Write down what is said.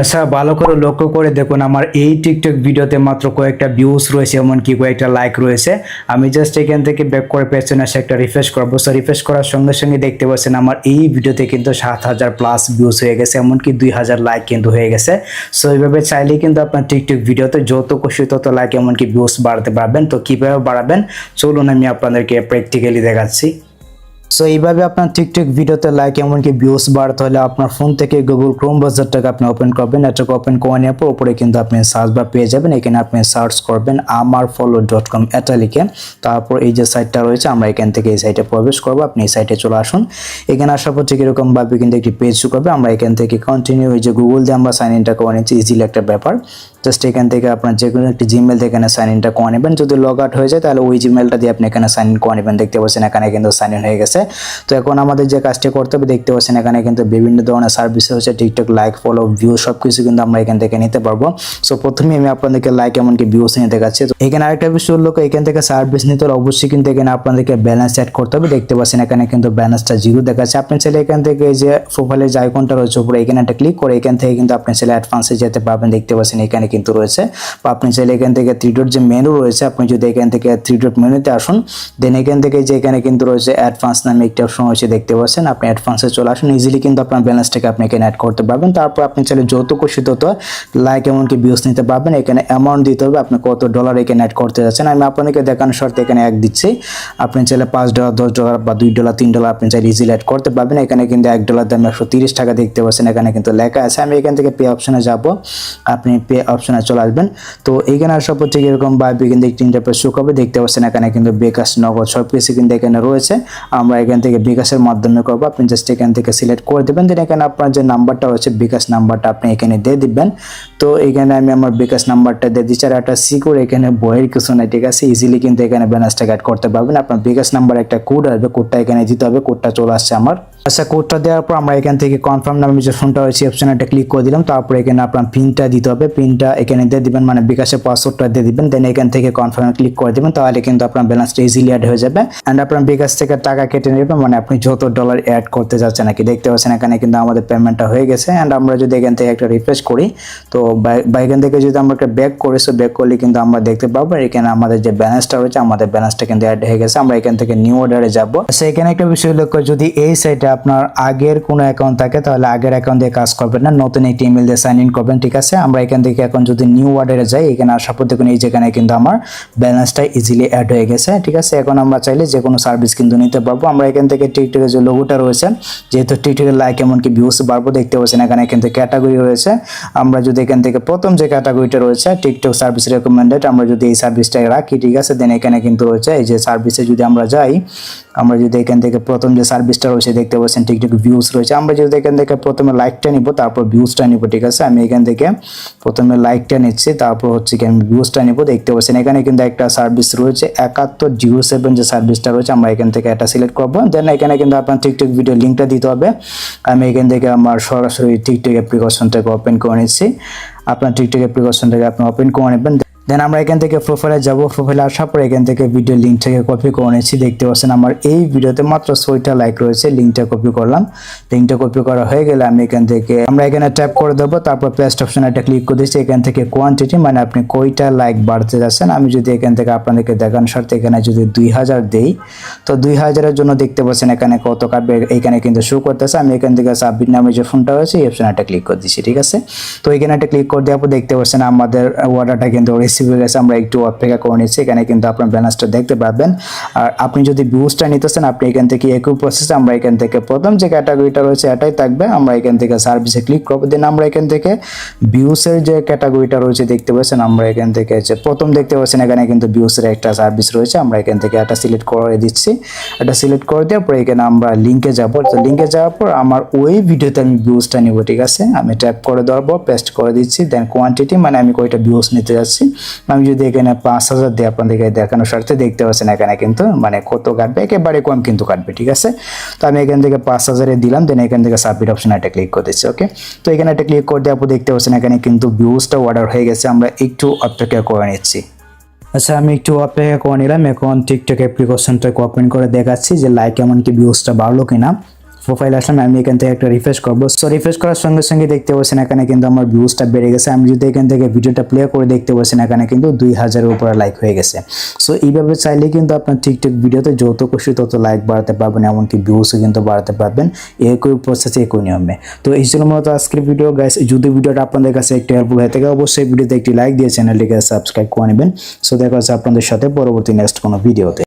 আচ্ছা, ভালো করে লক্ষ্য করে দেখুন, আমার এই টিকটক ভিডিওতে মাত্র কয়েকটা ভিউজ রয়েছে, এমনকি কয়েকটা লাইক রয়েছে। আমি জাস্ট এখান থেকে ব্যাক করে পেছনে এসে একটা রিফ্রেশ করবো। সো রিফ্রেশ করার সঙ্গে সঙ্গে দেখতে পাচ্ছেন আমার এই ভিডিওতে কিন্তু 7,000 প্লাস ভিউজ হয়ে গেছে, এমনকি 2,000 লাইক কিন্তু হয়ে গেছে। সো এইভাবে চাইলেই কিন্তু আপনার টিকটক ভিডিওতে যত খুশি তত লাইক এমনকি ভিউজ বাড়াতে পারবেন। তো কিভাবে বাড়াবেন চলুন আমি আপনাদেরকে প্র্যাকটিক্যালি দেখাচ্ছি। সো এইভাবে আপনার টিকটক ভিডিওতে লাইক এমনকি ভিউজ বাড়াতে হলে আপনার ফোন থেকে গুগল ক্রোম ব্রাউজারটাকে আপনি ওপেন করবেন। এটাকে ওপেন করে নেওয়ার পর উপরে কিন্তু আপনি সার্চ বার পেয়ে যাবেন। এখানে আপনি সার্চ করবেন amarfollow.com এটা লিখে। তারপর এই যে সাইটটা রয়েছে আমরা এখান থেকে এই সাইটে প্রবেশ করবো। আপনি এই সাইটে চলে আসুন। এখানে আসার পর ঠিক এরকম ভাবে কিন্তু একটি পেজ শো করবে। আমরা এখান থেকে কন্টিনিউ এই যে গুগল দিয়ে আমরা সাইন ইনটা করে নিচ্ছি, ইজিলি একটা ব্যাপার। জাস্ট এখান থেকে আপনার যে কোনো একটি জিমেল থেকে এখানে সাইন ইনটা করে নেবেন। যদি লগ আউট হয়ে যায় তাহলে ওই জিমেলটা দিয়ে আপনি এখানে সাইন ইন করে নেবেন। দেখতে পাচ্ছেন এখানে কিন্তু সাইন ইন হয়ে গেছে। তো এখন আমাদের যে কাজটি করতে হবে, দেখতে পাচ্ছেন এখানে কিন্তু বিভিন্ন ধরনের সার্ভিস হচ্ছে, টিকটক লাইক, ফলো, ভিউ সবকিছু কিন্তু আমরা এখান থেকে নিতে পারবো। সো প্রথমে আমি আপনাদেরকে লাইক এমনকি ভিউস নিয়ে দেখাচ্ছি। তো এখানে আরেকটা বিষয় হলো, এখান থেকে সার্ভিস নিতে হলে অবশ্যই কিন্তু এখানে আপনাদেরকে ব্যালেন্স অ্যাড করতে হবে। দেখতে পাচ্ছেন এখানে কিন্তু ব্যালেন্সটা 0 দেখাচ্ছে। আপনি চাইলে এখান থেকে এই যে প্রোফাইলে যে আইকনটা রয়েছে উপরে এখানে একটা ক্লিক করে এখান থেকে কিন্তু আপনি চাইলে অ্যাডভান্সে যেতে পারবেন। দেখতে পাচ্ছেন এখানে কিন্তু রয়েছে। বা আপনি চাইলে এখান থেকে 3 ডট যে মেনু রয়েছে, আপনি যদি এখান থেকে 3 ডট মেনুতে আসুন, দেন এখান থেকে যে এখানে কিন্তু রয়েছে অ্যাডভান্স নামে একটা অপশন রয়েছে, দেখতে পাচ্ছেন। আপনি অ্যাডভান্সে চলে আসুন, ইজিলি কিন্তু আপনার ব্যালেন্সটাকে আপনি এখানে অ্যাড করতে পারবেন। তারপর আপনি চাইলে যত খুশি তত লাইক এমনকি ভিউজ নিতে পারবেন। এখানে অ্যামাউন্ট দিতে হবে, আপনি কত ডলার এখানে অ্যাড করতে যাচ্ছেন। আমি আপনাদেরকে দেখানোর শর্তে এখানে এক দিচ্ছি। আপনি চাইলে $5, $10 বা $2, $3 আপনি চাইলে ইজিলি অ্যাড করতে পারবেন। এখানে কিন্তু $1 দাম 130 টাকা, দেখতে পাচ্ছেন এখানে কিন্তু লেখা আছে। আমি এখান থেকে পে অপশনে যাব, আপনি পে অপশনে চলে আসবেন। তো এইখানে আসার পর থেকে এরকম ভাবে কিন্তু একটি ইন্টারফেস শো করবে। দেখতে পাচ্ছেন এখানে কিন্তু বিকাশ, নগদ সবকিছু কিন্তু এখানে রয়েছে। আমরা এখান থেকে বিকাশের মাধ্যমে করবো। আপনি জাস্ট এখান থেকে সিলেক্ট করে দেবেন, দেন এখানে আপনার যে নাম্বারটা রয়েছে বিকাশ নাম্বারটা আপনি এখানে দিয়ে দিবেন। তো এখানে আমি আমার বিকাশ নাম্বারটা দিয়ে দিচ্ছি। আর একটা সিকিউর এখানে বইয়ের কিছু নাই, ঠিক আছে। ইজিলি কিন্তু এখানে ব্যালেন্সটা অ্যাড করতে পারবেন। আপনার বিকাশ নাম্বার একটা কোড আসবে, কোডটা এখানে দিতে হবে। কোডটা চলে আসছে আমার। আচ্ছা, কোডটা দেওয়ার পর আমরা এখান থেকে কনফার্ম নামে যে ফোনটা রয়েছে অপশনে একটা ক্লিক করে দিলাম। তারপর এখানে আপনার পিনটা দিতে হবে, পিনটা এখানে দিয়ে দিবেন, মানে বিকাশের পাসওয়ার্ডটা দিয়ে দিবেন। দেন এখান থেকে কনফার্মে ক্লিক করে দিবেন, তাহলে কিন্তু আপনার ব্যালেন্সটা ইজিলি অ্যাড হয়ে যাবে। অ্যান্ড আপনার বিকাশ থেকে টাকা কেটে নেবে, মানে আপনি যত ডলার অ্যাড করতে যাচ্ছেন নাকি। দেখতে পাচ্ছেন এখানে কিন্তু আমাদের পেমেন্টটা হয়ে গেছে। অ্যান্ড আমরা যদি এখান থেকে একটা রিফ্রেশ করি, তো এখান থেকে যদি আমরা একটা ব্যাক করি, সো ব্যাক করলে কিন্তু আমরা দেখতে পাবো এখানে আমাদের যে ব্যালেন্সটা রয়েছে, আমাদের ব্যালেন্সটা কিন্তু অ্যাড হয়ে গেছে। আমরা এখান থেকে নিউ অর্ডারে যাবো। সেখানে একটা বিষয় লক্ষ্য, যদি এই সাইটে আপনার আগের কোনো অ্যাকাউন্ট থাকে তাহলে আগের অ্যাকাউন্ট দিয়ে কাজ করবেন না, নতুন একটি ইমেল দিয়ে সাইন ইন করবেন, ঠিক আছে। আমরা এখান থেকে এখন যদি নিউ অর্ডারে যাই, এখানে আসার পর দেখুন এই যেখানে কিন্তু আমার ব্যালেন্সটা ইজিলি অ্যাড হয়ে গেছে, ঠিক আছে। এখন আমরা চাইলে যে কোনো সার্ভিস কিন্তু নিতে পারবো। আমরা এখান থেকে টিকটকের যে লোগোটা রয়েছে, যেহেতু টিকটকের লাইক এমনকি ভিউজ বাড়বো, দেখতে পাচ্ছেন এখানে কিন্তু ক্যাটাগরি রয়েছে। আমরা যদি এখান থেকে প্রথম যে ক্যাটাগরিটা রয়েছে টিকটক সার্ভিস রেকমেন্ডেড, আমরা যদি এই সার্ভিসটা রাখি, ঠিক আছে। দেন এখানে কিন্তু রয়েছে এই যে সার্ভিসে যদি আমরা যাই, আমরা যদি এখান থেকে প্রথম যে সার্ভিসটা রয়েছে দেখতে পাচ্ছেন টিকটক ভিউজ রয়েছে। আমরা যদি এখান থেকে প্রথমে লাইকটা নিব, তারপর ভিউজটা নিব, ঠিক আছে। আমি এখান থেকে প্রথমে লাইকটা নিচ্ছি, তারপর হচ্ছে কি আমি ভিউজটা নিব। দেখতে পাচ্ছেন এখানে কিন্তু একটা সার্ভিস রয়েছে 7107 যে সার্ভিসটা রয়েছে, আমরা এখান থেকে এটা সিলেক্ট করবো। দেন এখানে কিন্তু আপনার টিকটক ভিডিও লিঙ্কটা দিতে হবে। আমি এখান থেকে আমার সরাসরি টিকটক অ্যাপ্লিকেশনটাকে ওপেন করে নিচ্ছি। আপনার টিকটক অ্যাপ্লিকেশনটাকে আপনি ওপেন করে নেবেন। দেন আমরা এখান থেকে প্রোফাইলে যাব। প্রোফাইলে আসার পর এখান থেকে ভিডিও লিঙ্কটাকে কপি করে নিচ্ছি। দেখতে পাচ্ছেন আমার এই ভিডিওতে মাত্র 6টা লাইক রয়েছে। লিঙ্কটা কপি করলাম। লিঙ্কটা কপি করা হয়ে গেলে আমি এখান থেকে আমরা এখানে ট্যাপ করে দেবো। তারপর পেস্ট অপশনে একটা ক্লিক করে দিচ্ছি। এখান থেকে কোয়ান্টিটি, মানে আপনি কয়টা লাইক বাড়তে যাচ্ছেন। আমি যদি এখান থেকে আপনাদেরকে দেখানোর স্বার্থে এখানে যদি 2000 দেই, তো 2000-এর জন্য দেখতে পাচ্ছেন এখানে কত কাটবে এখানে কিন্তু শো করতেছে। আমি এখান থেকে সাবমিট নামে যে ফোনটা রয়েছে এই অপশনে একটা ক্লিক করে দিচ্ছি, ঠিক আছে। তো এখানে একটা ক্লিক করে দেওয়ার পর দেখতে পাচ্ছেন আমাদের অর্ডারটা কিন্তু রিসিভ হয়ে গেছে। আমরা একটু অপেক্ষা করে নিচ্ছি। এখানে কিন্তু আপনার ব্যালেন্সটা দেখতে পাবেন। আর আপনি যদি ভিউজটা নিতেছেন, আপনি এখান থেকে একই প্রসেস, আমরা এখান থেকে প্রথম যে ক্যাটাগরিটা রয়েছে এটাই থাকবে। আমরা এখান থেকে সার্ভিসে ক্লিক করব। দেন আমরা এখান থেকে ভিউসের যে ক্যাটাগরিটা রয়েছে দেখতে পাচ্ছেন, আমরা এখান থেকে যে প্রথম দেখতে পাচ্ছেন এখানে কিন্তু ভিউসের একটা সার্ভিস রয়েছে। আমরা এখান থেকে এটা সিলেক্ট করে দিচ্ছি। এটা সিলেক্ট করে দেওয়ার পর এখানে আমরা লিঙ্কে যাব। তো লিঙ্কে যাওয়ার পর আমার ওই ভিডিওতে আমি ভিউজটা নিব, ঠিক আছে। আমি ট্যাপ করে ধরবো, পেস্ট করে দিচ্ছি। দেন কোয়ান্টিটি, মানে আমি কয়টা ভিউজ নিতে যাচ্ছি। আমি যদি এখানে 5000 দিয়ে আপনাদেরকে দেখানোর স্বার্থে দেখতে পাচ্ছেন এখানে কিন্তু মানে কত কাটবে, একেবারে কম কিন্তু কাটবে, ঠিক আছে। তো আমি এখান থেকে 5000-এ দিলাম। দেন এখান থেকে সাবমিট অপশনে একটা ক্লিক করে দিচ্ছি, ওকে। তো এখানে একটা ক্লিক করে দেওয়ার পর দেখতে পাচ্ছেন এখানে কিন্তু ভিউজটা অর্ডার হয়ে গেছে। আমরা একটু অপেক্ষা করে নিচ্ছি। আচ্ছা, আমি একটু অপেক্ষা করে নিলাম। এখন টিকটক অ্যাপ্লিকেশনটাকে ওপেন করে দেখাচ্ছি যে লাইক এমনকি ভিউজটা বাড়লো কিনা। প্রোফাইল আসলাম, আমি এখান থেকে একটা রিফ্রেশ করবো। সো রিফ্রেশ করার সঙ্গে সঙ্গে দেখতে পাচ্ছেন এখানে কিন্তু আমার ভিউজটা বেড়ে গেছে। আমি যদি এখান থেকে ভিডিওটা প্লে করে দেখতে পাচ্ছেন এখানে কিন্তু 2000-এর উপরে লাইক হয়ে গেছে। সো এইভাবে চাইলে কিন্তু আপনার টিকটক ভিডিওতে যত খুশি তত লাইক বাড়াতে পারবেন, এমনকি ভিউজও কিন্তু বাড়াতে পারবেন একই প্রসেসে একই নিয়মে। তো এই জন্য মূলত আজকের ভিডিও গাইস, যদি ভিডিওটা আপনাদের কাছে একটু হেল্পফুল হয়ে থাকে অবশ্যই ভিডিওতে একটি লাইক দিয়ে চ্যানেলটিকে সাবস্ক্রাইব করে নেবেন। সো দেখা হচ্ছে আপনাদের সাথে পরবর্তী নেক্সট কোনো ভিডিওতে।